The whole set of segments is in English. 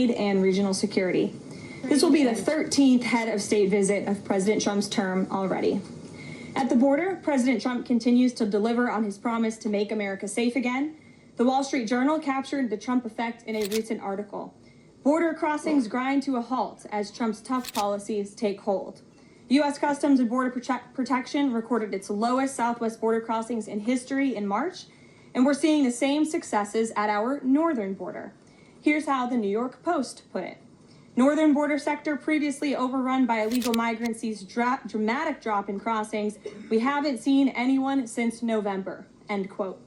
trade and regional security. This will be the 13th head of state visit of President Trump's term already. At the border, President Trump continues to deliver on his promise to make America safe again. The Wall Street Journal captured the Trump effect in a recent article. Border crossings grind to a halt as Trump's tough policies take hold. U.S. Customs and Border Protection recorded its lowest southwest border crossings in history in March, and we're seeing the same successes at our northern border. Here's how the New York Post put it. Northern border sector previously overrun by illegal migrants sees dramatic drop in crossings. We haven't seen anyone since November, end quote.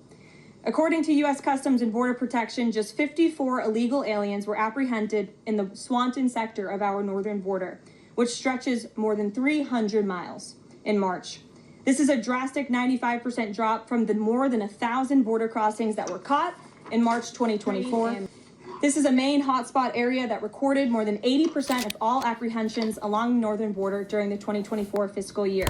According to U.S. Customs and Border Protection, just 54 illegal aliens were apprehended in the Swanton sector of our northern border, which stretches more than 300 miles in March. This is a drastic 95% drop from the more than 1,000 border crossings that were caught in March 2024. This is a main hotspot area that recorded more than 80% of all apprehensions along the northern border during the 2024 fiscal year.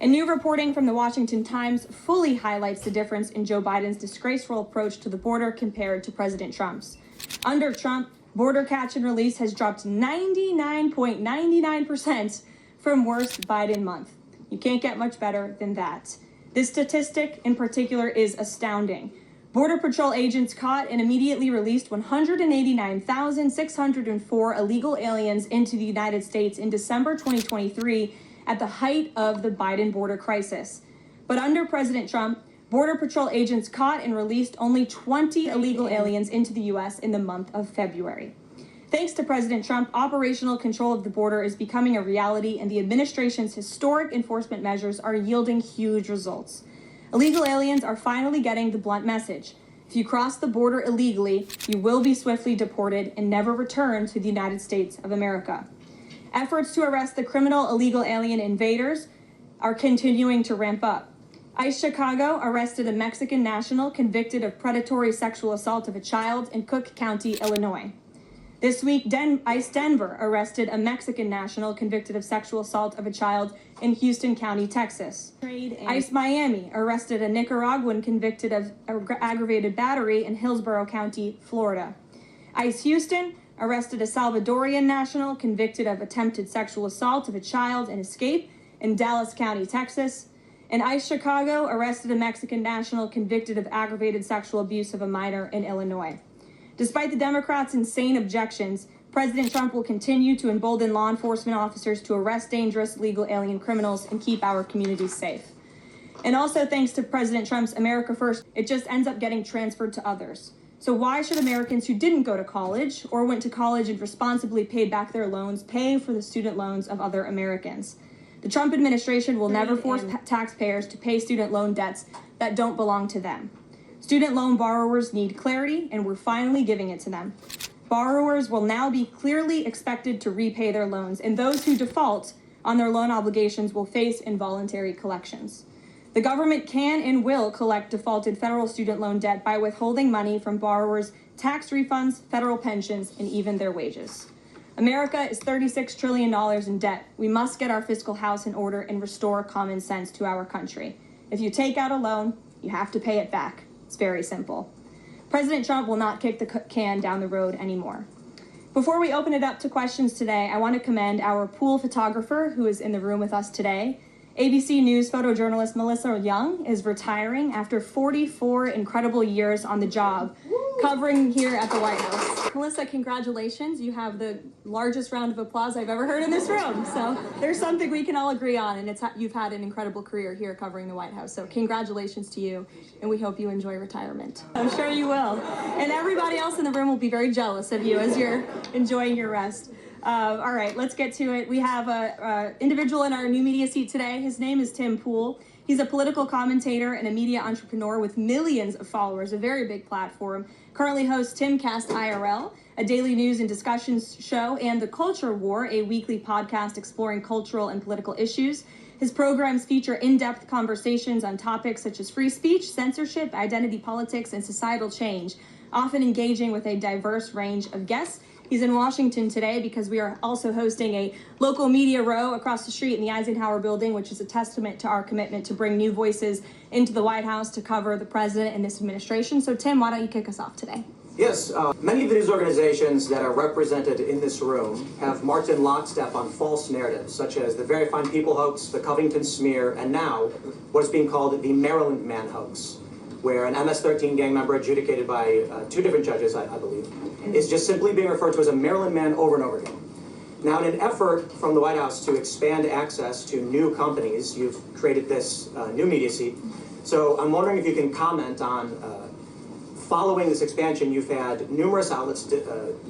And new reporting from the Washington Times fully highlights the difference in Joe Biden's disgraceful approach to the border compared to President Trump's. Under Trump, border catch and release has dropped 99.99% from worst Biden month. You can't get much better than that. This statistic in particular is astounding. Border Patrol agents caught and immediately released 189,604 illegal aliens into the United States in December 2023 at the height of the Biden border crisis. But under President Trump, Border Patrol agents caught and released only 20 illegal aliens into the U.S. in the month of February. Thanks to President Trump, operational control of the border is becoming a reality, and the administration's historic enforcement measures are yielding huge results. Illegal aliens are finally getting the blunt message. If you cross the border illegally, you will be swiftly deported and never return to the United States of America. Efforts to arrest the criminal illegal alien invaders are continuing to ramp up. ICE Chicago arrested a Mexican national convicted of predatory sexual assault of a child in Cook County, Illinois. This week, ICE Denver arrested a Mexican national convicted of sexual assault of a child in Houston County, Texas. ICE Miami arrested a Nicaraguan convicted of aggravated battery in Hillsborough County, Florida. ICE Houston arrested a Salvadorian national convicted of attempted sexual assault of a child in Escape in Dallas County, Texas. And ICE Chicago arrested a Mexican national convicted of aggravated sexual abuse of a minor in Illinois. Despite the Democrats' insane objections, President Trump will continue to embolden law enforcement officers to arrest dangerous illegal alien criminals and keep our communities safe. And also, thanks to President Trump's America First, it just ends up getting transferred to others. So why should Americans who didn't go to college or went to college and responsibly paid back their loans pay for the student loans of other Americans? The Trump administration will never force taxpayers to pay student loan debts that don't belong to them. Student loan borrowers need clarity, and we're finally giving it to them. Borrowers will now be clearly expected to repay their loans, and those who default on their loan obligations will face involuntary collections. The government can and will collect defaulted federal student loan debt by withholding money from borrowers, tax refunds, federal pensions, and even their wages. America is $36 trillion in debt. We must get our fiscal house in order and restore common sense to our country. If you take out a loan, you have to pay it back. It's very simple. President Trump will not kick the can down the road anymore. Before we open it up to questions today, I want to commend our pool photographer who is in the room with us today. ABC News photojournalist Melissa Young is retiring after 44 incredible years on the job, covering here at the White House. Melissa, congratulations. You have the largest round of applause I've ever heard in this room. So there's something we can all agree on, and you've had an incredible career here covering the White House. So congratulations to you, and we hope you enjoy retirement. I'm sure you will. And everybody else in the room will be very jealous of you as you're enjoying your rest. All right, let's get to it. We have an individual in our new media seat today. His name is Tim Pool. He's a political commentator and a media entrepreneur with millions of followers, a very big platform. Currently hosts Timcast IRL, a daily news and discussions show, and The Culture War, a weekly podcast exploring cultural and political issues. His programs feature in-depth conversations on topics such as free speech, censorship, identity politics, and societal change, often engaging with a diverse range of guests. He's in Washington today because we are also hosting a local media row across the street in the Eisenhower building, which is a testament to our commitment to bring new voices into the White House to cover the president and this administration. So Tim, why don't you kick us off today? Yes, many of the news organizations that are represented in this room have marched in lockstep on false narratives, such as the Very Fine People hoax, the Covington smear, and now what is being called the Maryland Man hoax, where an MS-13 gang member adjudicated by 2 different judges, I believe, is just simply being referred to as a Maryland Man over and over again. Now, in an effort from the White House to expand access to new companies, you've created this new media seat. So I'm wondering if you can comment on, following this expansion, you've had numerous outlets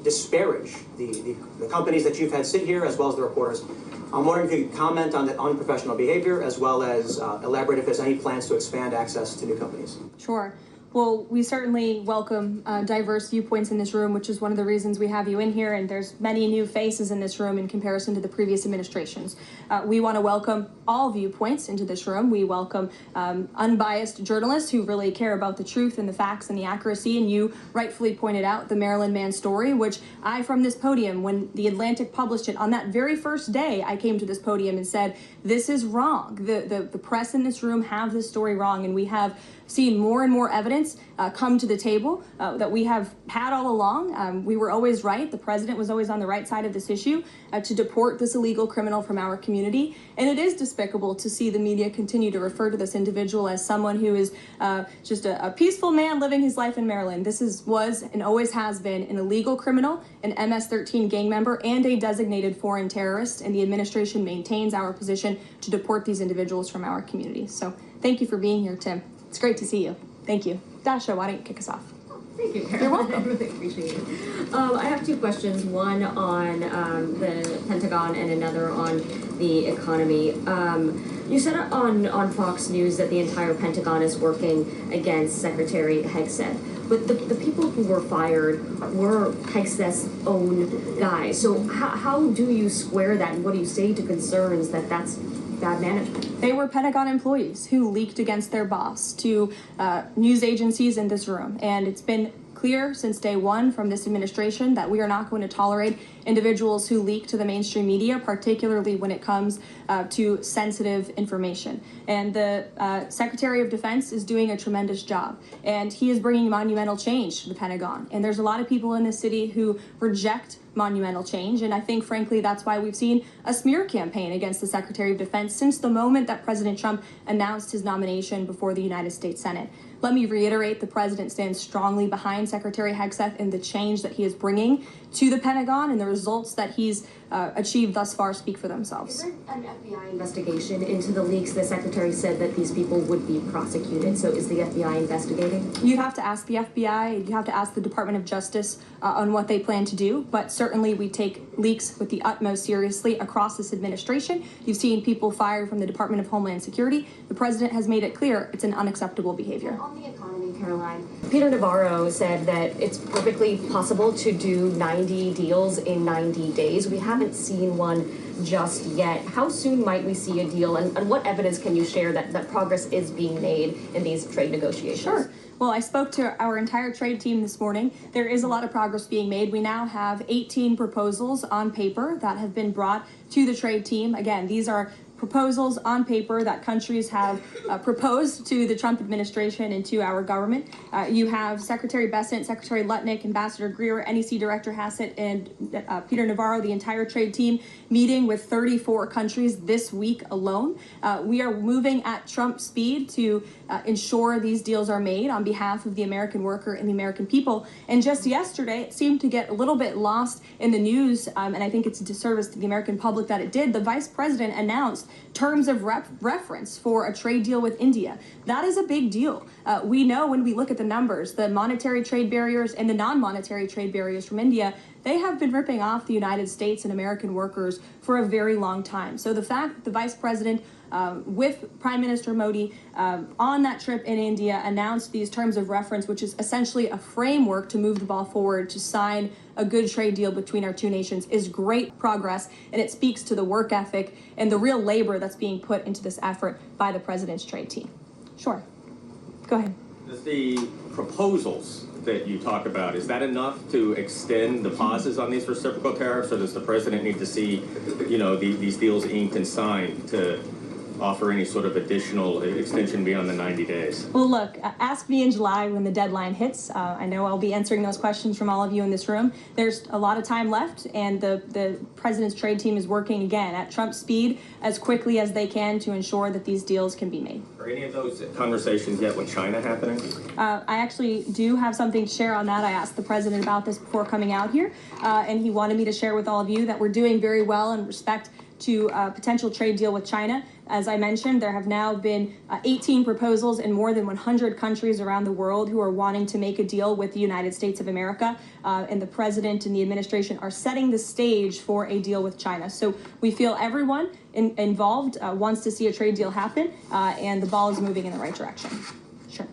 disparage the companies that you've had sit here, as well as the reporters. I'm wondering if you could comment on that unprofessional behavior, as well as elaborate if there's any plans to expand access to new companies. Sure. Well, we certainly welcome diverse viewpoints in this room, which is one of the reasons we have you in here, and there's many new faces in this room in comparison to the previous administrations. We want to welcome all viewpoints into this room. We welcome unbiased journalists who really care about the truth and the facts and the accuracy, and you rightfully pointed out the Maryland Man story, which I, from this podium, when The Atlantic published it, on that very first day, I came to this podium and said, this is wrong. The press in this room have this story wrong, and we have seen more and more evidence come to the table that we have had all along. We were always right. The president was always on the right side of this issue to deport this illegal criminal from our community. And it is despicable to see the media continue to refer to this individual as someone who is just a peaceful man living his life in Maryland. This was and always has been an illegal criminal, an MS-13 gang member, and a designated foreign terrorist. And the administration maintains our position to deport these individuals from our community. So thank you for being here, Tim. It's great to see you. Thank you. Dasha, why don't you kick us off? Thank you, Karoline. You're welcome. I really appreciate it. I have 2 questions, one on the Pentagon and another on the economy. You said on Fox News that the entire Pentagon is working against Secretary Hegseth, but the people who were fired were Hegseth's own guys. So how do you square that, and what do you say to concerns that that's bad management? They were Pentagon employees who leaked against their boss to news agencies in this room. And it's been clear since day one from this administration that we are not going to tolerate individuals who leak to the mainstream media, particularly when it comes to sensitive information. And the Secretary of Defense is doing a tremendous job, and he is bringing monumental change to the Pentagon. And there's a lot of people in this city who reject monumental change, and I think, frankly, that's why we've seen a smear campaign against the Secretary of Defense since the moment that President Trump announced his nomination before the United States Senate. Let me reiterate, the president stands strongly behind Secretary Hegseth and the change that he is bringing to the Pentagon, and the results that he's achieved thus far speak for themselves. Is there an FBI investigation into the leaks? The secretary said that these people would be prosecuted. So is the FBI investigating? You have to ask the FBI, you have to ask the Department of Justice on what they plan to do, but certainly we take leaks with the utmost seriously across this administration. You've seen people fired from the Department of Homeland Security. The president has made it clear it's an unacceptable behavior. And on the economy, Karoline, Peter Navarro said that it's perfectly possible to do 90 deals in 90 days. We haven't seen one just yet. How soon might we see a deal, and what evidence can you share that progress is being made in these trade negotiations? Sure. Well, I spoke to our entire trade team this morning. There is a lot of progress being made. We now have 18 proposals on paper that have been brought to the trade team. Again, these are proposals on paper that countries have proposed to the Trump administration and to our government. You have Secretary Bessent, Secretary Lutnick, Ambassador Greer, NEC Director Hassett, and Peter Navarro, the entire trade team, meeting with 34 countries this week alone. We are moving at Trump speed to ensure these deals are made on behalf of the American worker and the American people. And just yesterday, it seemed to get a little bit lost in the news, and I think it's a disservice to the American public that it did. The vice president announced terms of reference for a trade deal with India. That is a big deal. We know when we look at the numbers, the monetary trade barriers and the non-monetary trade barriers from India, they have been ripping off the United States and American workers for a very long time. So the fact that the vice president with Prime Minister Modi on that trip in India announced these terms of reference, which is essentially a framework to move the ball forward to sign a good trade deal between our two nations, is great progress, and it speaks to the work ethic and the real labor that's being put into this effort by the president's trade team. Sure. Go ahead. Does the proposals that you talk about, is that enough to extend the pauses on these reciprocal tariffs, or does the president need to see, these deals inked and signed to offer any sort of additional extension beyond the 90 days? Well, look, ask me in July when the deadline hits. I know I'll be answering those questions from all of you in this room. There's a lot of time left, and the president's trade team is working again at Trump speed as quickly as they can to ensure that these deals can be made. Are any of those conversations yet with China happening? I actually do have something to share on that. I asked the president about this before coming out here, and he wanted me to share with all of you that we're doing very well in respect to a potential trade deal with China. As I mentioned, there have now been 18 proposals in more than 100 countries around the world who are wanting to make a deal with the United States of America, and the president and the administration are setting the stage for a deal with China. So we feel everyone involved wants to see a trade deal happen, and the ball is moving in the right direction. Sure.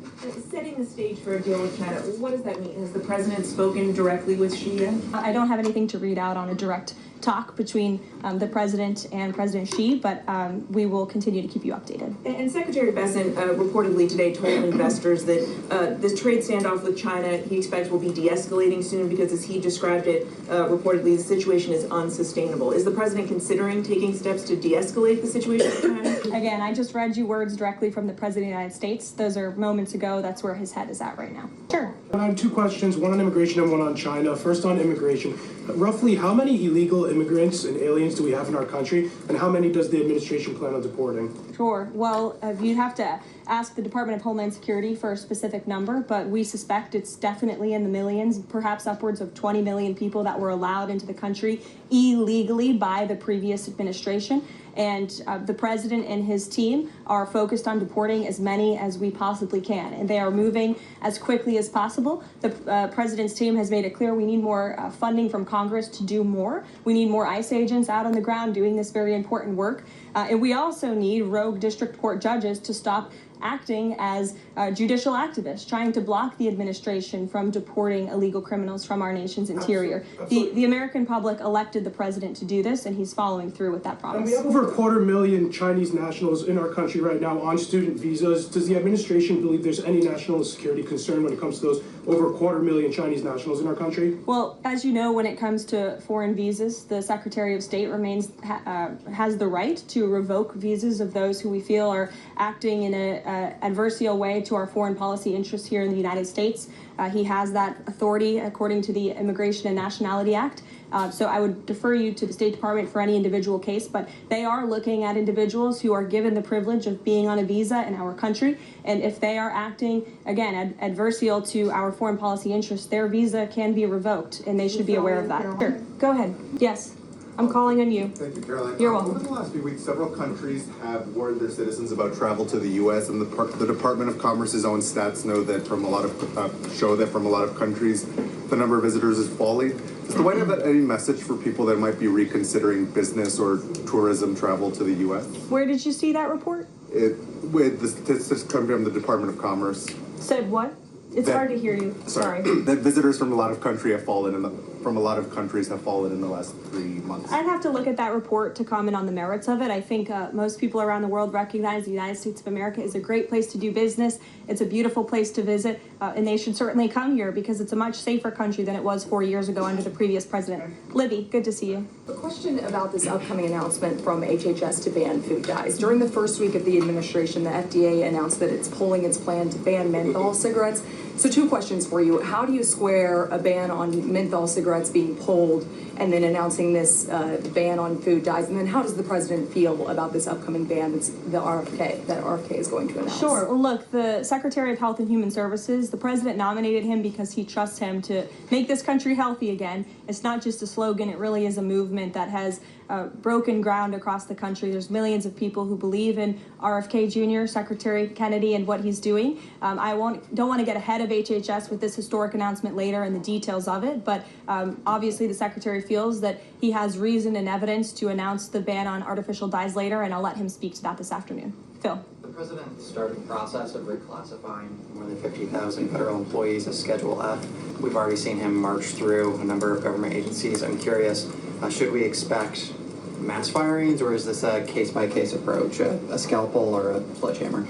Setting the stage for a deal with China, what does that mean? Has the president spoken directly with Xi yet? I don't have anything to read out on a direct talk between the president and President Xi, but we will continue to keep you updated. And Secretary Bessent reportedly today told investors that this trade standoff with China he expects will be de-escalating soon because, as he described it, reportedly the situation is unsustainable. Is the president considering taking steps to de-escalate the situation with China? Again, I just read you words directly from the President of the United States. Those are moments ago. That's where his head is at right now. Sure. I have two questions, one on immigration and one on China. First on immigration. Roughly how many illegal immigrants and aliens do we have in our country, and how many does the administration plan on deporting? Sure. Well, you'd have to ask the Department of Homeland Security for a specific number, but we suspect it's definitely in the millions, perhaps upwards of 20 million people that were allowed into the country illegally by the previous administration. And the president and his team are focused on deporting as many as we possibly can, and they are moving as quickly as possible. The president's team has made it clear we need more funding from Congress to do more. We need more ICE agents out on the ground doing this very important work. And we also need rogue district court judges to stop acting as judicial activists, trying to block the administration from deporting illegal criminals from our nation's interior. The American public elected the president to do this, and he's following through with that promise. And we have over 250,000 Chinese nationals in our country right now on student visas. Does the administration believe there's any national security concern when it comes to those over 250,000 Chinese nationals in our country? Well, as you know, when it comes to foreign visas, the Secretary of State has the right to revoke visas of those who we feel are acting in a adversarial way to our foreign policy interests here in the United States. He has that authority according to the Immigration and Nationality Act. So I would defer you to the State Department for any individual case, but they are looking at individuals who are given the privilege of being on a visa in our country. And if they are acting, again, adversarial to our foreign policy interests, their visa can be revoked, and they should be aware of that. Sure. Go ahead. Yes. I'm calling on you. Thank you, Caroline. You're welcome. Over the last few weeks, several countries have warned their citizens about travel to the U.S., and the Department of Commerce's own stats know that from a lot of countries, the number of visitors is falling. Does the White House have any message for people that might be reconsidering business or tourism travel to the U.S.? Where did you see that report? With the statistics coming from the Department of Commerce. Said what? It's hard to hear you. Sorry. That visitors from a lot of countries have fallen in the last 3 months. I'd have to look at that report to comment on the merits of it. I think most people around the world recognize the United States of America is a great place to do business. It's a beautiful place to visit, and they should certainly come here because it's a much safer country than it was 4 years ago under the previous president. Libby, good to see you. A question about this upcoming announcement from HHS to ban food dyes. During the first week of the administration, the FDA announced that it's pulling its plan to ban menthol cigarettes. So two questions for you. How do you square a ban on menthol cigarettes being pulled and then announcing this ban on food dyes? And then how does the president feel about this upcoming ban that RFK is going to announce? Sure. Well, look, the Secretary of Health and Human Services, the president nominated him because he trusts him to make this country healthy again. It's not just a slogan. It really is a movement that has broken ground across the country. There's millions of people who believe in RFK Jr., Secretary Kennedy, and what he's doing. I don't want to get ahead of HHS with this historic announcement later and the details of it, but obviously the Secretary feels that he has reason and evidence to announce the ban on artificial dyes later, and I'll let him speak to that this afternoon. Phil. The president started the process of reclassifying more than 50,000 federal employees as Schedule F. We've already seen him march through a number of government agencies. I'm curious, should we expect mass firings, or is this a case-by-case approach, a scalpel or a sledgehammer?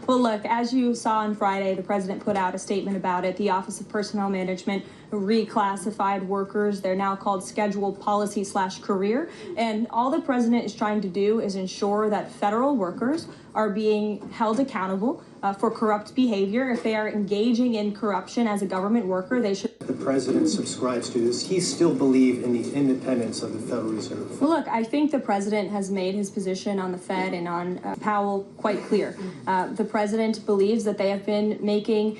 Well, look, as you saw on Friday, the president put out a statement about it. The Office of Personnel Management reclassified workers. They're now called scheduled policy/career. And all the president is trying to do is ensure that federal workers are being held accountable for corrupt behavior. If they are engaging in corruption as a government worker, they should. The president subscribes to this. He still believe in the independence of the Federal Reserve. Well, look, I think the president has made his position on the Fed and on Powell quite clear. The president believes that they have been making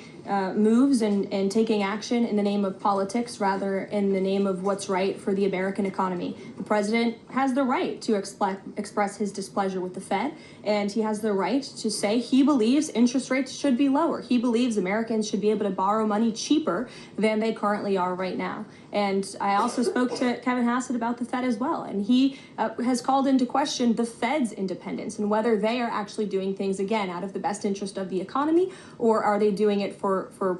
moves and taking action in the name of politics rather in the name of what's right for the American economy. The president has the right to express his displeasure with the Fed, and he has the right to say he believes interest rates should be lower. He believes Americans should be able to borrow money cheaper than they currently are right now. And I also spoke to Kevin Hassett about the Fed as well, and he has called into question the Fed's independence and whether they are actually doing things, again, out of the best interest of the economy, or are they doing it for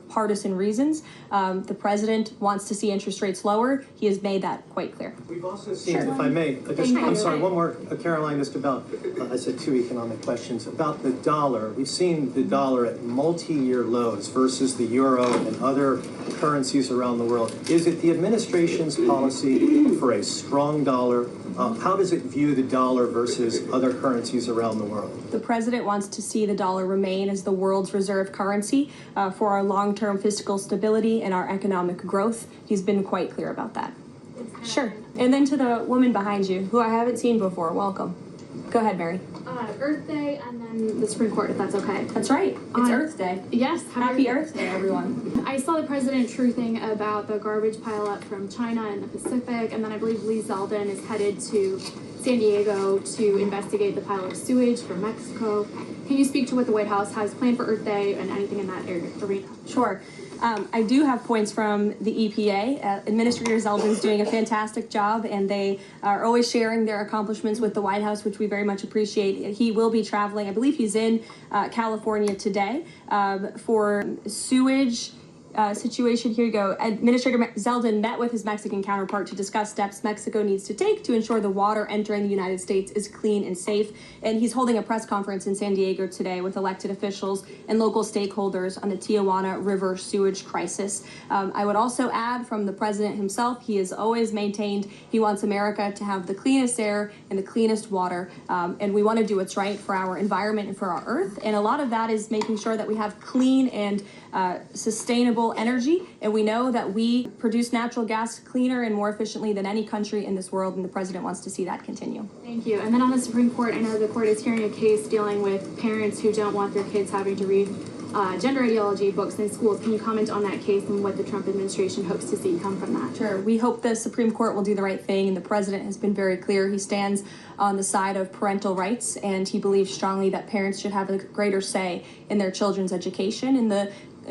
partisan reasons. The president wants to see interest rates lower. He has made that quite clear. We've also seen, if I may, I'm sorry, one more, Caroline, just about, I said two economic questions, about the dollar. We've seen the dollar at multi-year lows versus the euro and other currencies around the world. Is it the administration's policy for a strong dollar? How does it view the dollar versus other currencies around the world? The president wants to see the dollar remain as the world's reserve currency for our long-term fiscal stability and our economic growth. He's been quite clear about that. Sure. And then to the woman behind you, who I haven't seen before, welcome. Go ahead, Mary. Earth Day and then the Supreme Court, if that's okay. That's right. It's Earth Day. Yes. Happy Earth Day, everyone. I saw the president truthing about the garbage pileup from China in the Pacific, and then I believe Lee Zeldin is headed to San Diego to investigate the pile of sewage from Mexico. Can you speak to what the White House has planned for Earth Day and anything in that arena? Sure. I do have points from the EPA. Administrator Zeldin's doing a fantastic job, and they are always sharing their accomplishments with the White House, which we very much appreciate. He will be traveling, I believe he's in California today for sewage situation. Here you go. Administrator Zeldin met with his Mexican counterpart to discuss steps Mexico needs to take to ensure the water entering the United States is clean and safe. And he's holding a press conference in San Diego today with elected officials and local stakeholders on the Tijuana River sewage crisis. I would also add from the president himself, he has always maintained he wants America to have the cleanest air and the cleanest water. And we want to do what's right for our environment and for our earth. And a lot of that is making sure that we have clean and sustainable energy, and we know that we produce natural gas cleaner and more efficiently than any country in this world, and the president wants to see that continue. Thank you. And then on the Supreme Court, I know the court is hearing a case dealing with parents who don't want their kids having to read gender ideology books in schools. Can you comment on that case and what the Trump administration hopes to see come from that? Sure. We hope the Supreme Court will do the right thing, and the president has been very clear. He stands on the side of parental rights, and he believes strongly that parents should have a greater say in their children's education and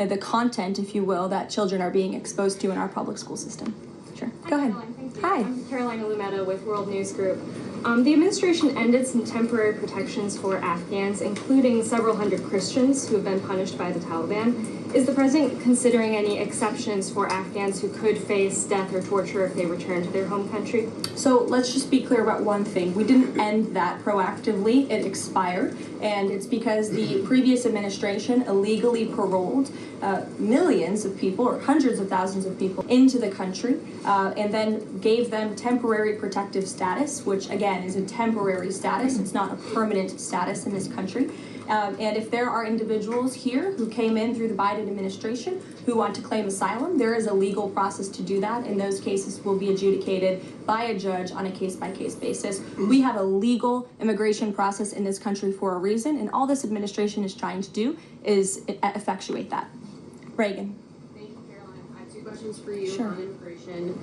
the content, if you will, that children are being exposed to in our public school system. Sure. Go ahead. Caroline, thank you. Hi. I'm Carolina Lumetta with World News Group. The administration ended some temporary protections for Afghans, including several hundred Christians who have been punished by the Taliban. Is the president considering any exceptions for Afghans who could face death or torture if they return to their home country? So let's just be clear about one thing. We didn't end that proactively. It expired, and it's because the previous administration illegally paroled millions of people, or hundreds of thousands of people, into the country, and then gave them temporary protective status, which again is a temporary status. It's not a permanent status in this country. And if there are individuals here who came in through the Biden administration who want to claim asylum, there is a legal process to do that, and those cases will be adjudicated by a judge on a case-by-case basis. We have a legal immigration process in this country for a reason, and all this administration is trying to do is effectuate that. Reagan. Thank you, Caroline. I have two questions for you Sure. on immigration.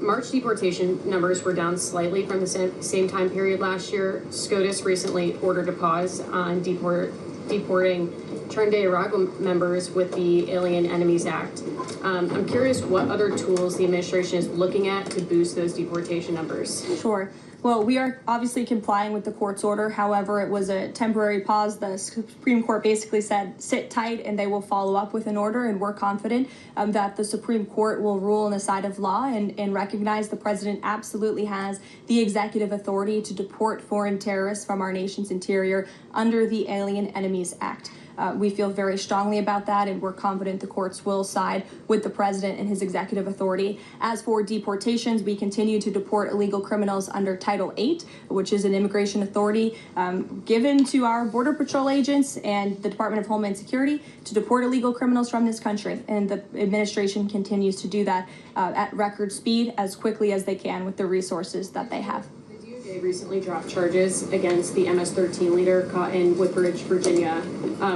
March deportation numbers were down slightly from the same time period last year. SCOTUS recently ordered a pause on deporting Trinidad and Tobago members with the Alien Enemies Act. I'm curious what other tools the administration is looking at to boost those deportation numbers. Sure. Well, we are obviously complying with the court's order. However, it was a temporary pause. The Supreme Court basically said, sit tight, and they will follow up with an order. And we're confident that the Supreme Court will rule on the side of law and recognize the president absolutely has the executive authority to deport foreign terrorists from our nation's interior under the Alien Enemies Act. We feel very strongly about that, and we're confident the courts will side with the president and his executive authority. As for deportations, we continue to deport illegal criminals under Title VIII, which is an immigration authority given to our Border Patrol agents and the Department of Homeland Security to deport illegal criminals from this country. And the administration continues to do that at record speed as quickly as they can with the resources that they have. They recently dropped charges against the MS-13 leader caught in Woodbridge, Virginia,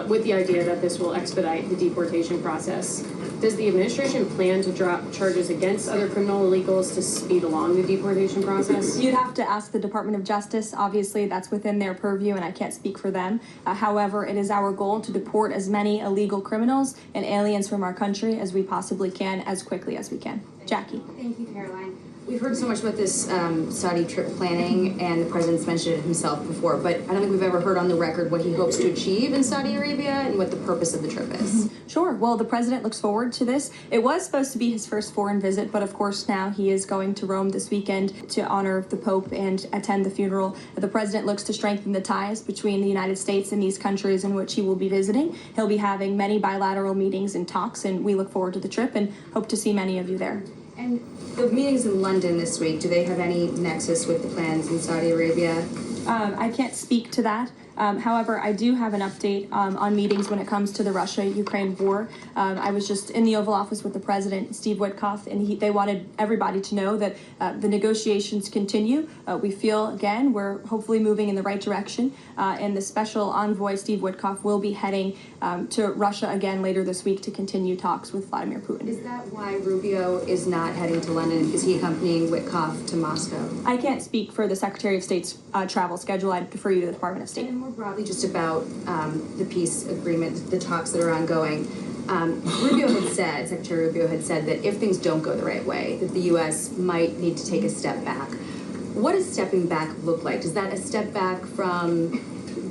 with the idea that this will expedite the deportation process. Does the administration plan to drop charges against other criminal illegals to speed along the deportation process? You'd have to ask the Department of Justice. Obviously, that's within their purview, and I can't speak for them. However, it is our goal to deport as many illegal criminals and aliens from our country as we possibly can, as quickly as we can. Jackie. Thank you, Caroline. We've heard so much about this Saudi trip planning, and the president's mentioned it himself before, but I don't think we've ever heard on the record what he hopes to achieve in Saudi Arabia and what the purpose of the trip is. Sure. Well, the president looks forward to this. It was supposed to be his first foreign visit, but of course now he is going to Rome this weekend to honor the Pope and attend the funeral. The president looks to strengthen the ties between the United States and these countries in which he will be visiting. He'll be having many bilateral meetings and talks, and we look forward to the trip and hope to see many of you there. And the meetings in London this week, do they have any nexus with the plans in Saudi Arabia? I can't speak to that. However, I do have an update on meetings when it comes to the Russia-Ukraine war. I was just in the Oval Office with the President, Steve Witkoff, and they wanted everybody to know that the negotiations continue. We feel, again, we're hopefully moving in the right direction, and the special envoy, Steve Witkoff, will be heading to Russia again later this week to continue talks with Vladimir Putin. Is that why Rubio is not heading to London? Is he accompanying Witkoff to Moscow? I can't speak for the Secretary of State's travel schedule. I'd defer you to the Department of State. And more broadly, just about the peace agreement, the talks that are ongoing. Secretary Rubio had said that if things don't go the right way, that the U.S. might need to take a step back. What does stepping back look like? Is that a step back from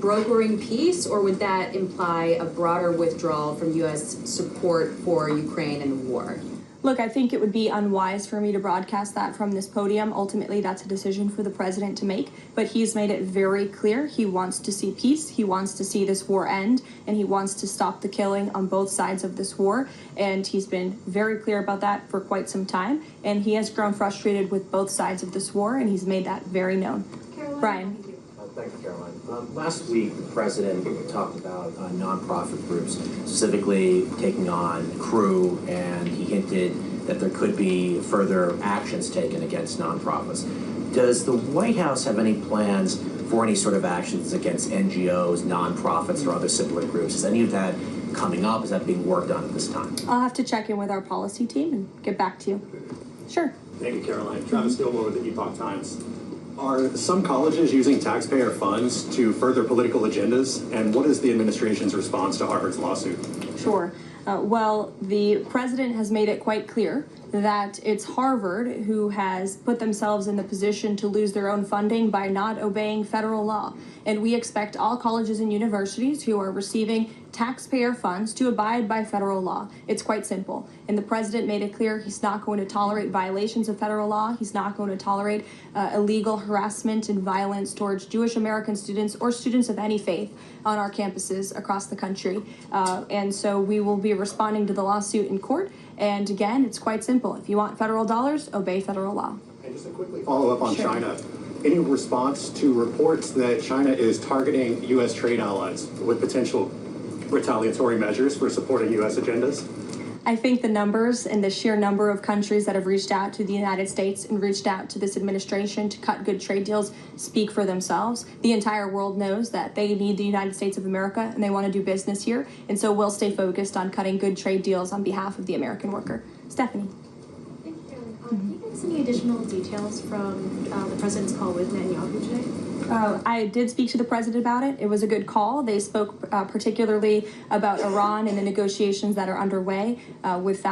brokering peace, or would that imply a broader withdrawal from U.S. support for Ukraine and the war? Look, I think it would be unwise for me to broadcast that from this podium. Ultimately, that's a decision for the president to make, but he's made it very clear he wants to see peace, he wants to see this war end, and he wants to stop the killing on both sides of this war, and he's been very clear about that for quite some time, and he has grown frustrated with both sides of this war, and he's made that very known. Caroline, Brian. Thank you, Caroline. Last week, the president talked about nonprofit groups, specifically taking on Crew, and he hinted that there could be further actions taken against nonprofits. Does the White House have any plans for any sort of actions against NGOs, nonprofits, or other similar groups? Is any of that coming up? Is that being worked on at this time? I'll have to check in with our policy team and get back to you. Sure. Thank you, Caroline. Travis Gilmore with the Epoch Times. Are some colleges using taxpayer funds to further political agendas? And what is the administration's response to Harvard's lawsuit? Sure. Well, the president has made it quite clear that it's Harvard who has put themselves in the position to lose their own funding by not obeying federal law. And we expect all colleges and universities who are receiving taxpayer funds to abide by federal law. It's quite simple. And the president made it clear he's not going to tolerate violations of federal law. He's not going to tolerate illegal harassment and violence towards Jewish American students or students of any faith on our campuses across the country. And so we will be responding to the lawsuit in court. And again, it's quite simple. If you want federal dollars, obey federal law. And just a quickly follow up on China. Any response to reports that China is targeting U.S. trade allies with potential retaliatory measures for supporting U.S. agendas? I think the numbers and the sheer number of countries that have reached out to the United States and reached out to this administration to cut good trade deals speak for themselves. The entire world knows that they need the United States of America and they want to do business here. And so we'll stay focused on cutting good trade deals on behalf of the American worker. Stephanie. Thank you, Caroline. Can you give us any additional details from the president's call with Netanyahu today? I did speak to the president about it. It was a good call. They spoke particularly about Iran and the negotiations that are underway with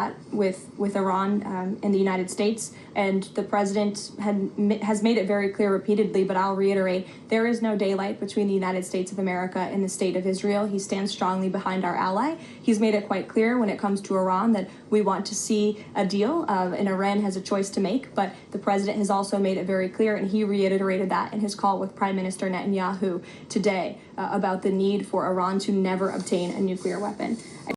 Iran and the United States. And the president has made it very clear repeatedly, but I'll reiterate, there is no daylight between the United States of America and the state of Israel. He stands strongly behind our ally. He's made it quite clear when it comes to Iran that we want to see a deal, and Iran has a choice to make But the president has also made it very clear, and he reiterated that in his call with Prime Minister Netanyahu today about the need for Iran to never obtain a nuclear weapon.